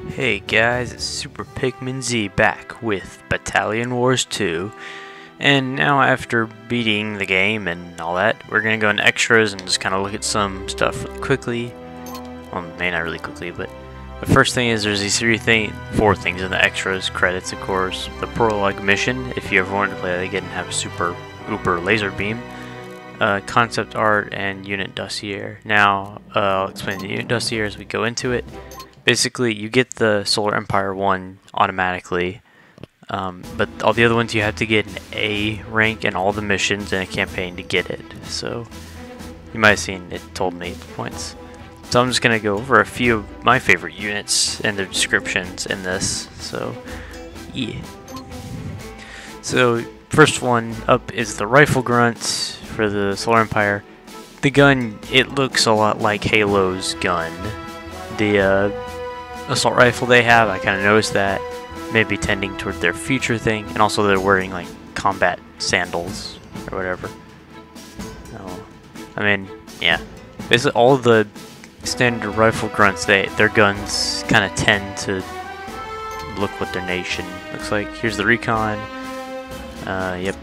Hey guys, it's Super Pikmin Z back with Battalion Wars 2, and now after beating the game and all that, we're gonna go into extras and just kind of look at some stuff really quickly. Well, maybe not really quickly, but the first thing is there's these four things in the extras. Credits, of course, the prologue mission, if you ever wanted to play that again and have a super uber laser beam, concept art, and unit dossier. Now, I'll explain the unit dossier as we go into it. Basically, you get the Solar Empire one automatically, but all the other ones you have to get an A rank in all the missions in a campaign to get it. So, you might have seen it told me the points. So I'm just going to go over a few of my favorite units and their descriptions in this. So, yeah. So, first one up is the Rifle Grunt for the Solar Empire. The gun, it looks a lot like Halo's gun. The assault rifle they have, I kind of noticed that, maybe tending toward their future thing, and also they're wearing like combat sandals or whatever. Oh, I mean, yeah, basically all the standard rifle grunts, their guns kind of tend to look what their nation looks like. Here's the recon. Yep.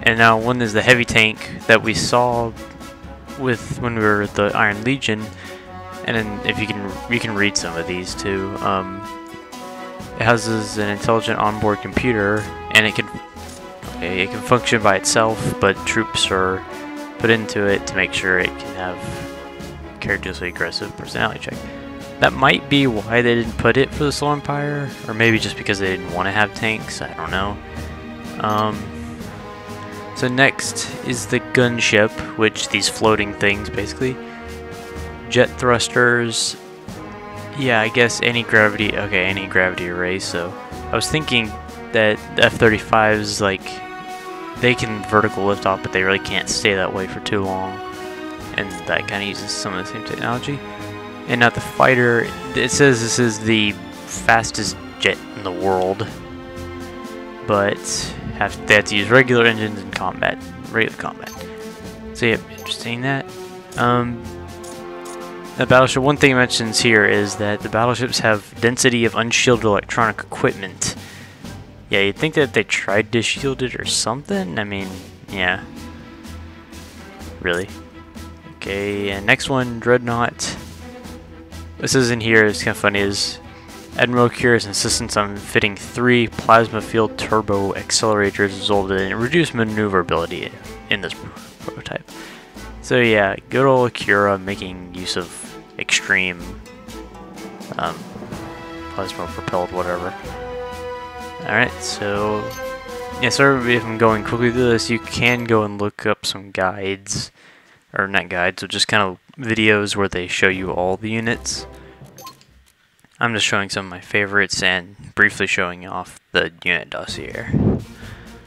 And now one is the heavy tank that we saw when we were at the Iron Legion. And then if you can read some of these too. It houses an intelligent onboard computer, and it can function by itself, but troops are put into it to make sure it can have characteristically aggressive personality check. That might be why they didn't put it for the Solar Empire, or maybe just because they didn't want to have tanks. I don't know. So next is the gunship, which these floating things basically. Jet thrusters, yeah, I guess anti-gravity array. So I was thinking that the F-35s, like, they can vertical lift off, but they really can't stay that way for too long, and that kind of uses some of the same technology. And now the fighter, it says this is the fastest jet in the world, but they have to use regular engines in regular combat. So yeah, interesting that. The battleship, one thing it mentions here is that the battleships have density of unshielded electronic equipment. Yeah, you'd think that they tried to shield it or something. I mean, yeah. Really? Okay, and next one, Dreadnought. This is in here, it's kind of funny, is Admiral Kira's insistence on fitting 3 plasma field turbo accelerators resulted in reduced maneuverability in this prototype. So yeah, good old Kira making use of extreme plasma propelled whatever. Alright, so yeah, sorry if I'm going quickly through this. You can go and look up some guides, or not guides, but just kind of videos where they show you all the units. I'm just showing some of my favorites and briefly showing off the unit dossier.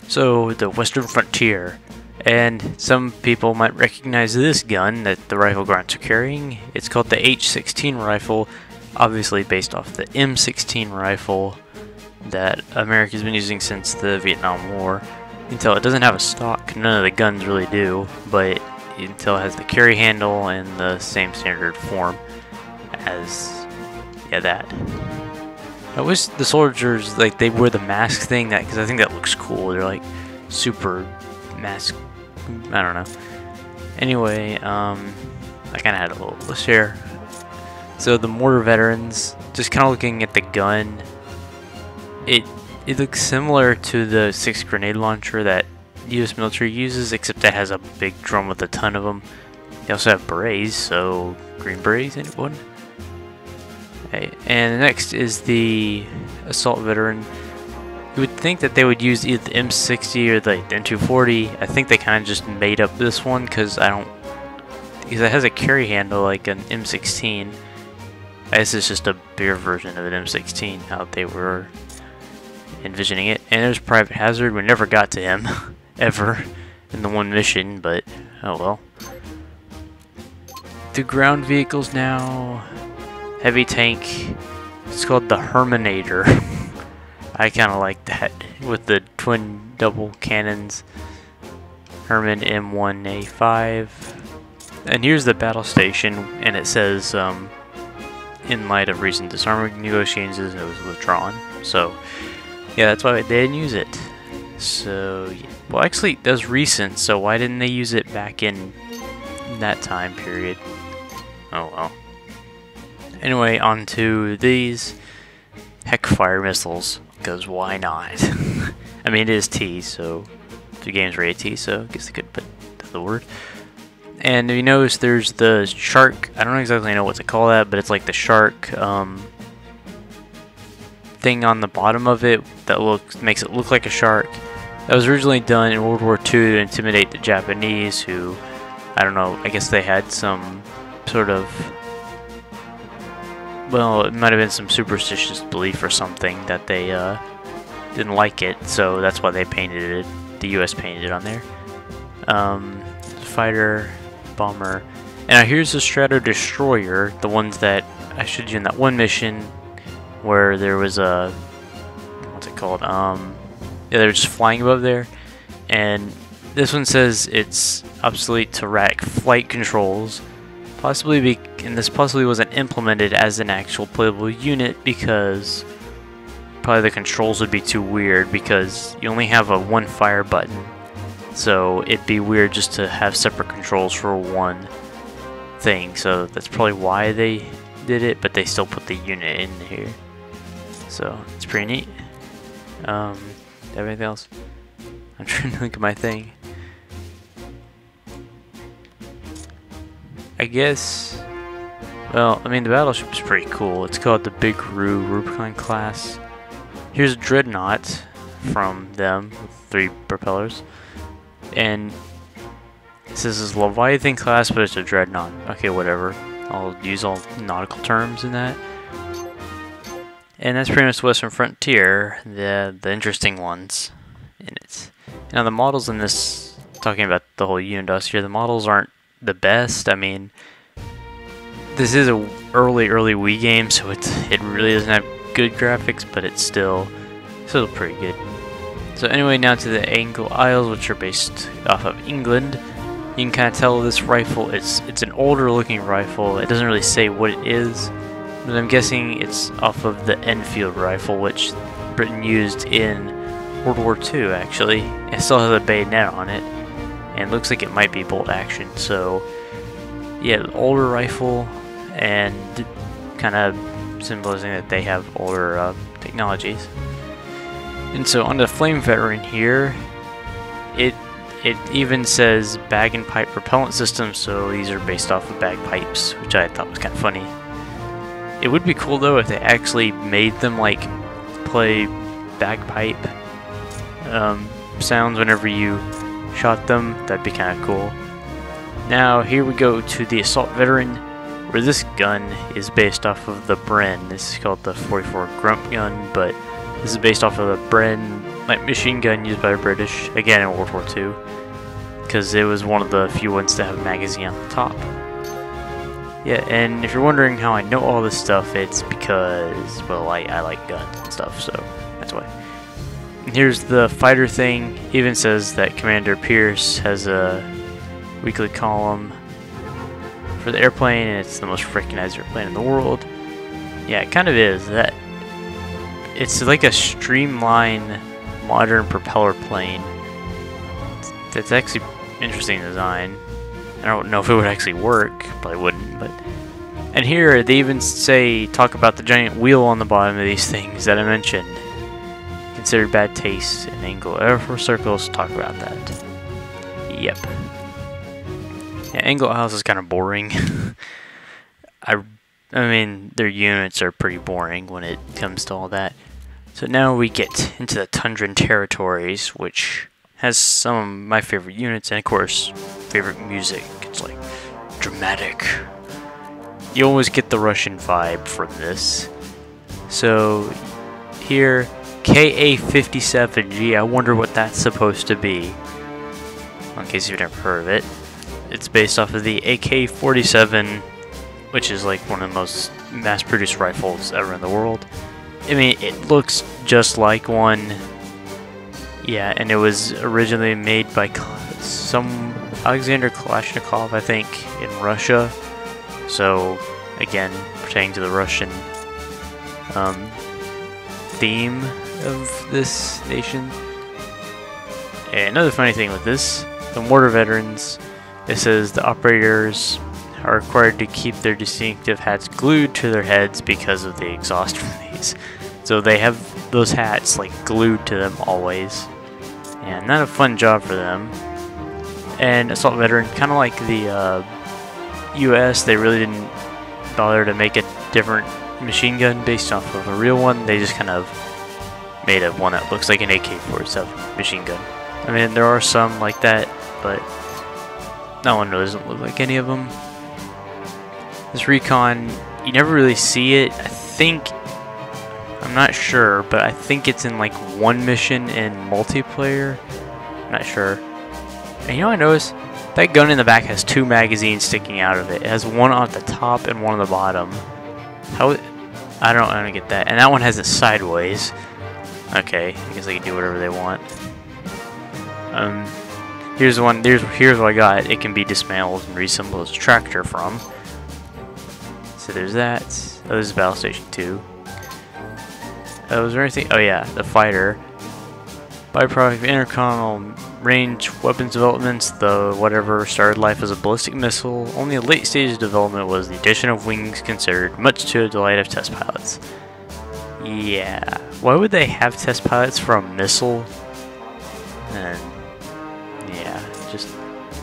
So the Western Frontier. And some people might recognize this gun that the rifle grunts are carrying. It's called the H-16 rifle, obviously based off the M16 rifle that America's been using since the Vietnam War. Until it doesn't have a stock, none of the guns really do, but until it has the carry handle and the same standard form as, yeah, that. I wish the soldiers, like, they wear the mask thing, because I think that looks cool. They're like super mask, I don't know. Anyway, I kind of had a little list here. So the mortar veterans, just kind of looking at the gun, it looks similar to the 6 grenade launcher that U.S. military uses, except that has a big drum with a ton of them. They also have berets, so green berets, anyone? Okay, and next is the assault veteran. You would think that they would use either the M60 or the M240. I think they kind of just made up this one because it has a carry handle like an M16. I guess it's just a bigger version of an M16, how they were envisioning it. And there's Private Hazard. We never got to him, ever, in the one mission, but oh well. The ground vehicles now. Heavy tank. It's called the Herminator. I kind of like that with the twin double cannons. Herman M1A5. And here's the battle station, and it says in light of recent disarmament negotiations, it was withdrawn. So, yeah, that's why they didn't use it. So, yeah. Well, actually, that was recent, so why didn't they use it back in that time period? Oh well. Anyway, on to these Heckfire missiles, because why not? I mean, it is T, so the game's rated T, so I guess they could put the word. And you notice there's the shark. I don't exactly know what to call that, but it's like the shark thing on the bottom of it that makes it look like a shark. That was originally done in World War II to intimidate the Japanese, who, I don't know, I guess they had some sort of, well, it might have been some superstitious belief or something that they didn't like it, so that's why they painted it. The U.S. painted it on there. Fighter, bomber, and now here's the Strato Destroyer, the ones that I showed you in that one mission where there was a, what's it called? Yeah, they're just flying above there, and this one says it's obsolete to rack flight controls, and this possibly wasn't implemented as an actual playable unit because probably the controls would be too weird because you only have a one fire button, so it'd be weird just to have separate controls for one thing. So that's probably why they did it, but they still put the unit in here, so it's pretty neat. Do you have anything else? I'm trying to think of my thing. I guess, well, I mean, the battleship's pretty cool. It's called the Big Rubicon class. Here's a Dreadnought from them with 3 propellers. And it says it's Leviathan class, but it's a Dreadnought. Okay, whatever. I'll use all nautical terms in that. And that's pretty much the Western Frontier, the interesting ones in it. Now the models in this, talking about the whole unit dossier, the models aren't the best. I mean, this is a early Wii game, so it really doesn't have good graphics, but it's still pretty good. So anyway, now to the Angle Isles, which are based off of England. You can kind of tell this rifle, it's an older looking rifle. It doesn't really say what it is, but I'm guessing it's off of the Enfield rifle, which Britain used in World War II, actually. It still has a bayonet on it, and looks like it might be bolt action. So, yeah, older rifle, and kind of symbolizing that they have older technologies. And so on the Flame Veteran here, it even says bag and pipe propellant system, so these are based off of bagpipes, which I thought was kind of funny. It would be cool though if they actually made them like play bagpipe sounds whenever you shot them. That'd be kind of cool. Now here we go to the Assault Veteran, where this gun is based off of the Bren. This is called the 44 Grunt gun, but this is based off of the Bren light machine gun used by the British, again in World War II, because it was one of the few ones to have a magazine on the top. Yeah, and if you're wondering how I know all this stuff, it's because, well, I like guns and stuff, so that's why. And here's the fighter thing. It even says that Commander Pierce has a weekly column for the airplane, and it's the most recognized airplane in the world. Yeah, it kind of is. It's like a streamlined, modern propeller plane. It's actually interesting design. I don't know if it would actually work, probably wouldn't, but... And here, they even talk about the giant wheel on the bottom of these things that I mentioned. Considered bad taste in Angle Air Force circles, talk about that. Yep. Yeah, Angle Isles is kind of boring. I mean, their units are pretty boring when it comes to all that. So now we get into the Tundra Territories, which has some of my favorite units, and of course, favorite music. It's like dramatic. You always get the Russian vibe from this. So here, KA-57G, I wonder what that's supposed to be. In case you've never heard of it. It's based off of the AK-47, which is like one of the most mass-produced rifles ever in the world. I mean, it looks just like one. Yeah, and it was originally made by some Alexander Kalashnikov, I think, in Russia. So again, pertaining to the Russian theme of this nation. And another funny thing with this, the mortar veterans, it says the operators are required to keep their distinctive hats glued to their heads because of the exhaust from these. So they have those hats like glued to them always. And not a fun job for them. And assault veteran, kind of like the US, they really didn't bother to make a different machine gun based off of a real one. They just kind of made up one that looks like an AK-47 machine gun. I mean, there are some like that, but that one really doesn't look like any of them. This recon, you never really see it. I think, I'm not sure, but I think it's in like one mission in multiplayer. I'm not sure. And you know what I noticed? That gun in the back has 2 magazines sticking out of it. It has one on the top and one on the bottom. How? I don't get that. And that one has it sideways. Okay, I guess they can do whatever they want. Here's one. Here's what I got. It can be dismantled and reassembled as a tractor from. So there's that. Oh, this is Battle Station 2. Was there anything? Oh yeah, the fighter. Byproduct of intercontinental range weapons developments, the whatever started life as a ballistic missile. Only a late stage of development was the addition of wings considered, much to the delight of test pilots. Yeah, why would they have test pilots for a missile? And yeah, just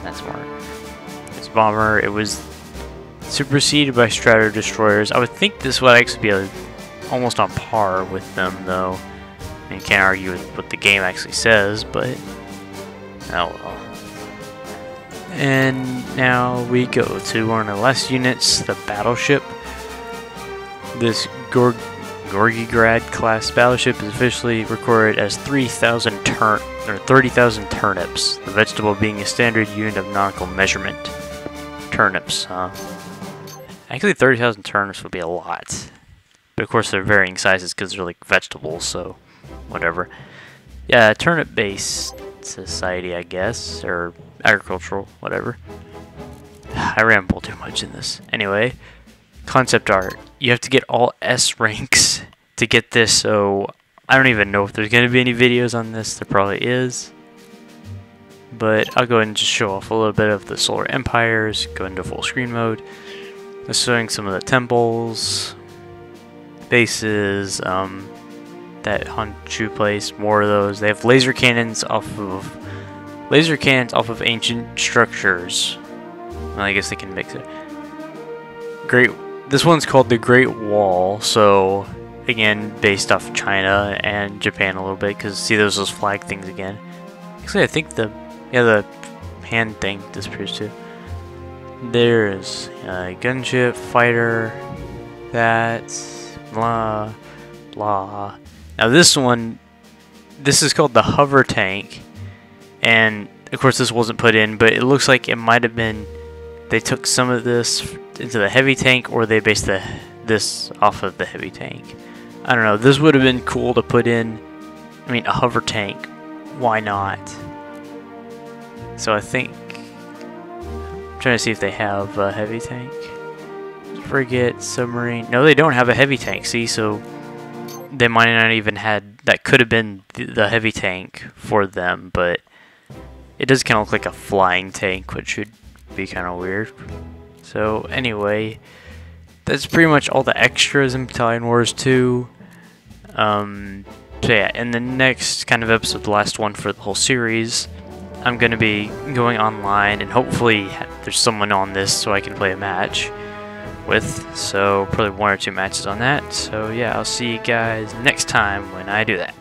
not smart. This bomber, it was superseded by Strato destroyers. I would think this would actually be almost on par with them, though. I mean, you can't argue with what the game actually says, but oh well. And now we go to one of the last units, the battleship. This Gorgigrad class battleship is officially recorded as 30,000 turnips, the vegetable being a standard unit of nautical measurement. Turnips, huh? Actually, 30,000 turnips would be a lot. But of course, they're varying sizes because they're like vegetables, so whatever. Yeah, turnip-based society, I guess, or agricultural, whatever. I ramble too much in this. Anyway, concept art. You have to get all S ranks to get this, so I don't even know if there's going to be any videos on this. There probably is. But I'll go ahead and just show off a little bit of the solar empires, go into full screen mode. Just showing some of the temples, bases, that Honshu place, more of those. They have laser cannons off of ancient structures. Well, I guess they can mix it. This one's called the Great Wall, so again based off China and Japan a little bit, because see those flag things again. Actually, I think the hand thing disappears too. There's a gunship, fighter, that, blah, blah. Now this one, this is called the hover tank, and of course this wasn't put in, but it looks like it might have been, they took some of this into the heavy tank, or they based this off of the heavy tank. I don't know, this would have been cool to put in, I mean a hover tank, why not? So I think, I'm trying to see if they have a heavy tank. Frigate, submarine, no they don't have a heavy tank, see, so they might not even had, that could have been the heavy tank for them, but it does kind of look like a flying tank, which should be kind of weird. So anyway, that's pretty much all the extras in Battalion Wars 2. So yeah, in the next kind of episode, the last one for the whole series, I'm going to be going online, and hopefully there's someone on this so I can play a match with, so probably 1 or 2 matches on that. So yeah, I'll see you guys next time when I do that.